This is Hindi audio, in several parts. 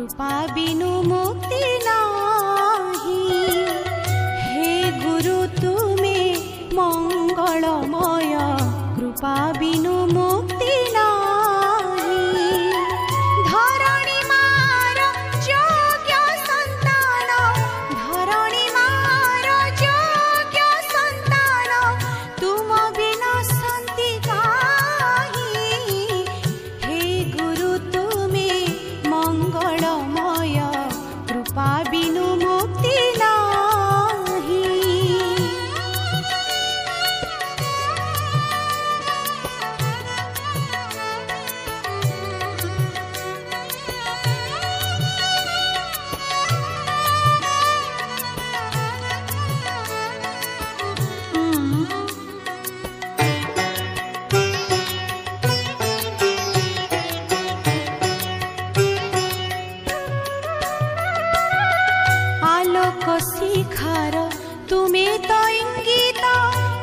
कृपा बिनु मुक्ति नाही। हे गुरु तुमे मंगलमय कृपा बिनु मुक्ति नाही। धरणी मार योग्य संतान, धरणी मार योग्य संतान, तुम बिना शांति काहि। हे गुरु तुमे मंगलमय कृपा बिनु मुक्ति नाही। आलोक शिखार तुमे तो इंगित,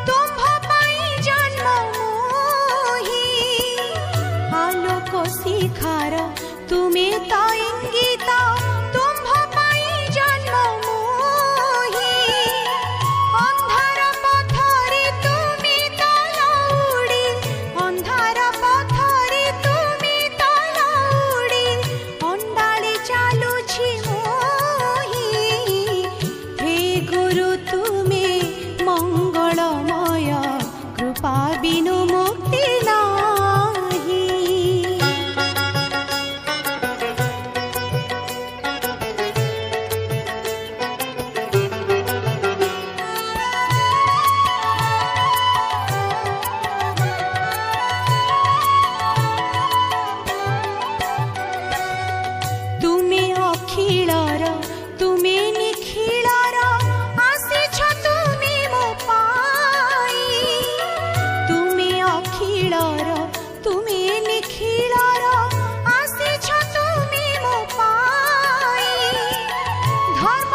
तुम्भ पाई जन्म मोहि। आलोक शिखार तुमे तो इंगित, तुम्भ पाई जन्म मोहि। अंधार पथरे तुमे तो लौड़ी, अंधार पथरे तुमे तो लौड़ी, अंडाळी चालुछि मोहि। हे गुरु तुमे मंगलमय कृपा बिनु मुक्ति नाही। तुमे अखिलर तुमे निखिलर, आसिछ तुमे मो पाई। तुमे अखिलर तुमे निखिलर, आसिछ तुमे मो पाई। धर्म